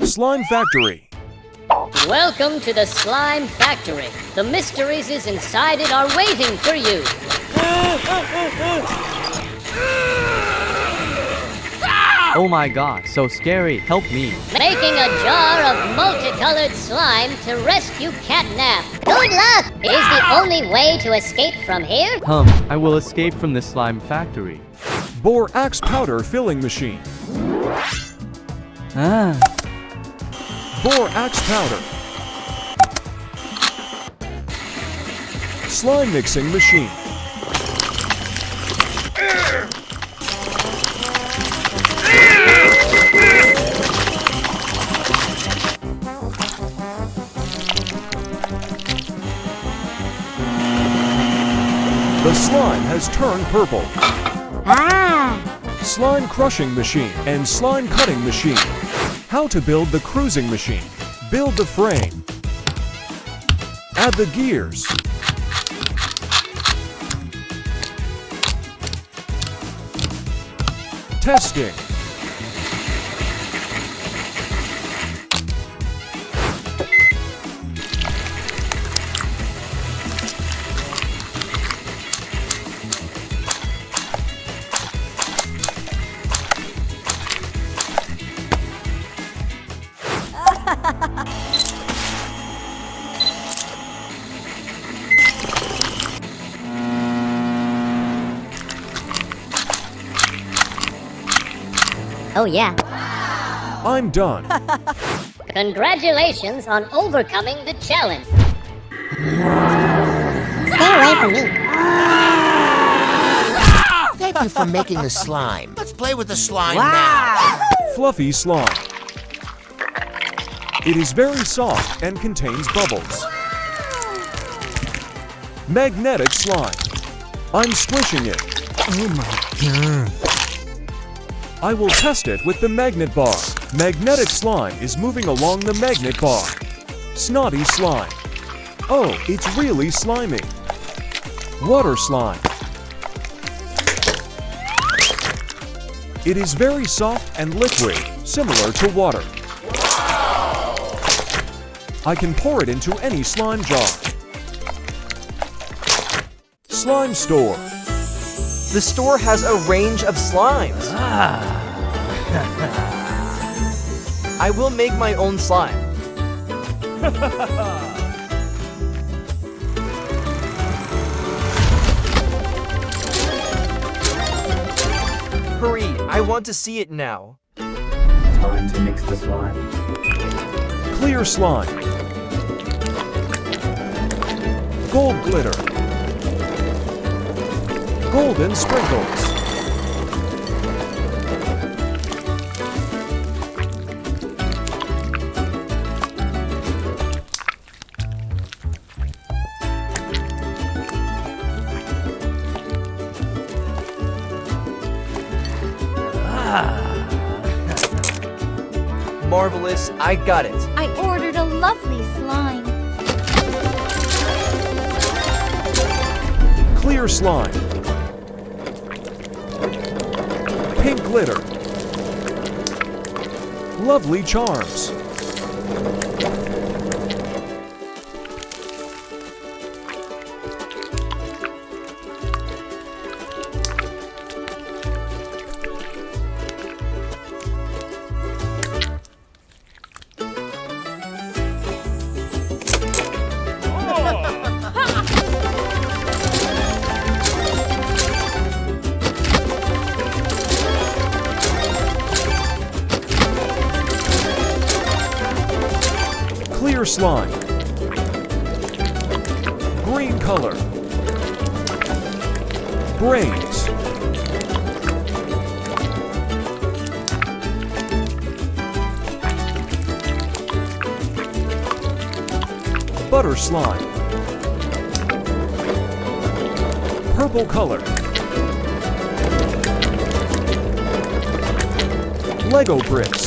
Slime Factory. Welcome to the Slime Factory. The mysteries inside it are waiting for you. Oh my god, so scary. Help me. Making a jar of multicolored slime to rescue Catnap. Good luck! It is the only way to escape from here. I will escape from the slime factory. Borax Powder Filling Machine. Borax Powder. Slime Mixing Machine. The slime has turned purple. Slime Crushing Machine and Slime Cutting Machine. How to build the cruising machine. Build the frame. Add the gears. Testing. Oh yeah. I'm done. Congratulations on overcoming the challenge. Stay away from me. Thank you for making the slime. Let's play with the slime now. Fluffy Slime. It is very soft and contains bubbles. Magnetic Slime. I'm squishing it. Oh my god. I will test it with the magnet bar. Magnetic slime is moving along the magnet bar. Snotty Slime. Oh, it's really slimy. Water Slime. It is very soft and liquid, similar to water. I can pour it into any slime jar. Slime Store. The store has a range of slimes. I will make my own slime. Hurry, I want to see it now. Time to mix the slime. Clear Slime. Gold Glitter. Golden Sprinkles. Marvelous, I got it. I ordered a lovely slime. Clear Slime. Pink Glitter. Lovely Charms. Clear Slime. Green color. Brains. Butter Slime. Purple color. Lego bricks.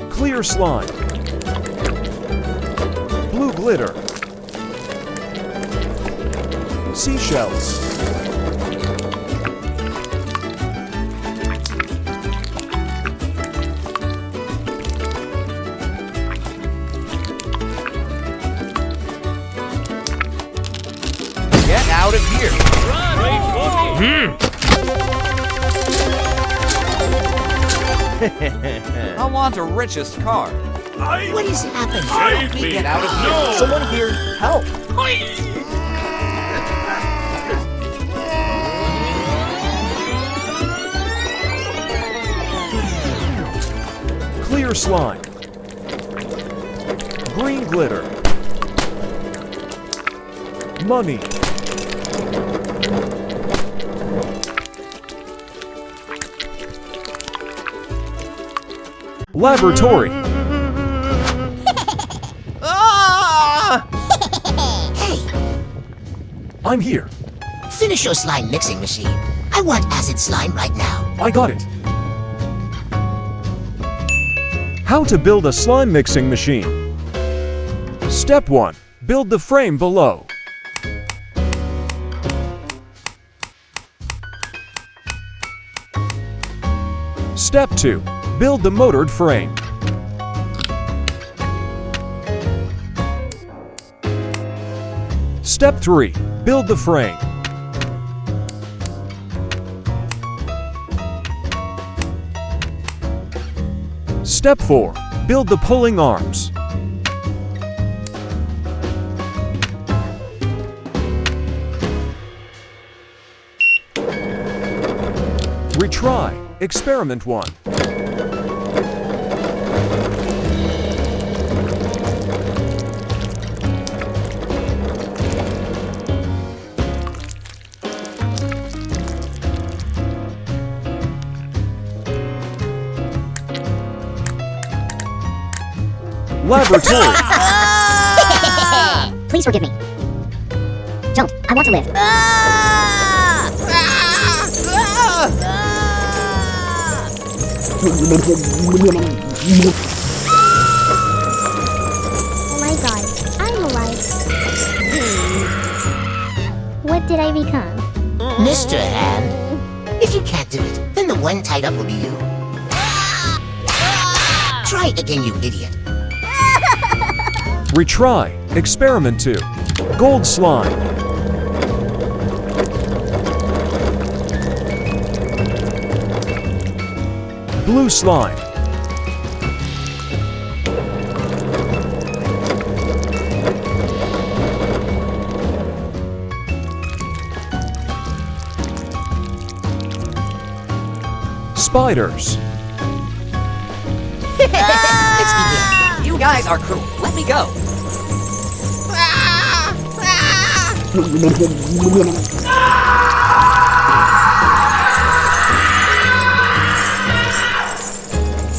Clear Slime. Blue glitter. seashells. Get out of here. I want a richest car. What is happening? Get out of here. Someone here, help! Clear slime. Green glitter. Money. Laboratory. I'm here. Finish your slime mixing machine. I want acid slime right now. I got it. How to build a slime mixing machine. Step 1. Build the frame below. Step 2. Build the motored frame. Step 3. Build the frame. Step 4. Build the pulling arms. Retry. Experiment 1. Laboratory. Please forgive me. Don't. I want to live. Oh my god, I'm alive. What did I become? Mr. Hand, if you can't do it, then the one tied up will be you. Try it again, you idiot. Retry. Experiment 2. Gold slime. Blue slime. Spiders. Let's begin. You guys are cruel. Let me go.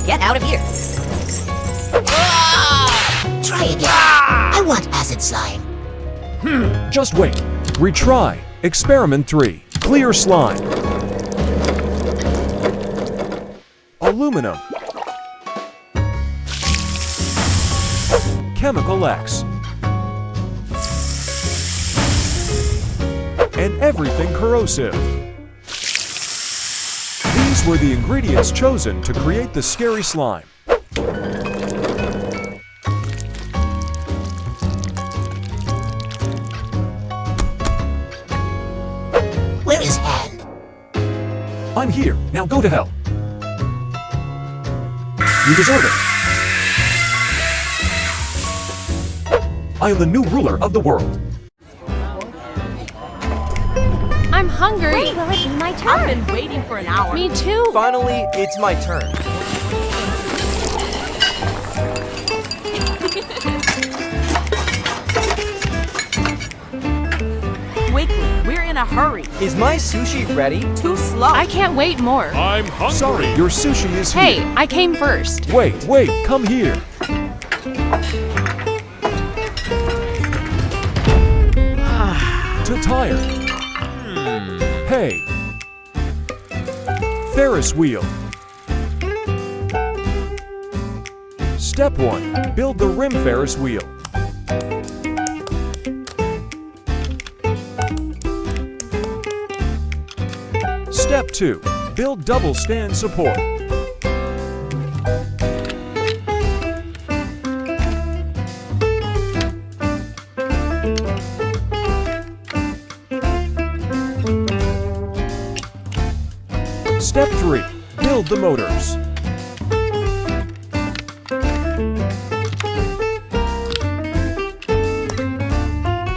Get out of here. Try again. I want acid slime. Just wait. Retry. Experiment 3. Clear slime. Aluminum. Chemical X. And everything corrosive. These were the ingredients chosen to create the scary slime. Where is Hand? I'm here. Now go to hell. You deserve it. I am the new ruler of the world. I'm hungry. When will it be my turn? I've been waiting for an hour. Me too. Finally, it's my turn. Quickly, we're in a hurry. Is my sushi ready? Too slow. I can't wait more. Sorry, your sushi is Hey, here. I came first. Wait, come here. Too tired. Hey. Ferris wheel. Step 1. Build the rim Ferris wheel. Step 2. Build double stand support. Step 3. Build the motors.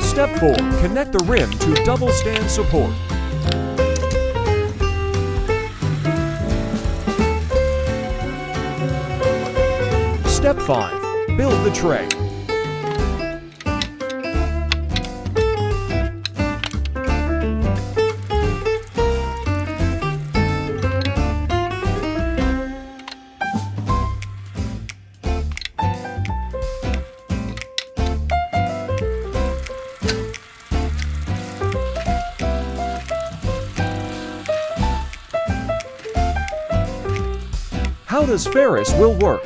Step 4. Connect the rim to double stand support. Step 5. Build the tray. How does Ferris wheel work?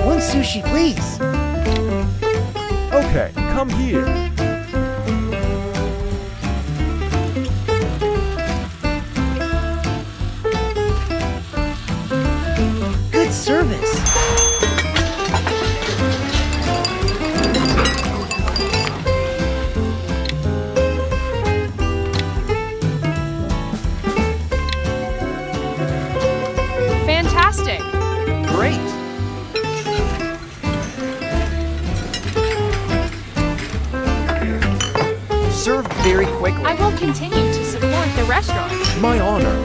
One sushi, please. Okay, come here. Good service. Fantastic. Great. Served very quickly. I will continue to support the restaurant. My honor.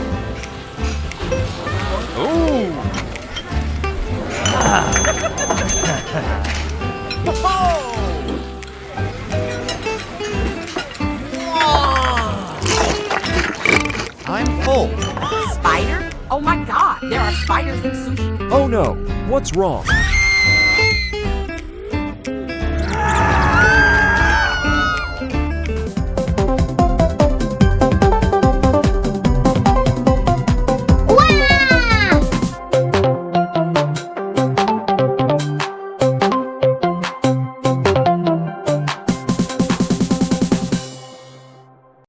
I'm full. Spider? Oh my god, there are spiders in sushi. Oh no, what's wrong?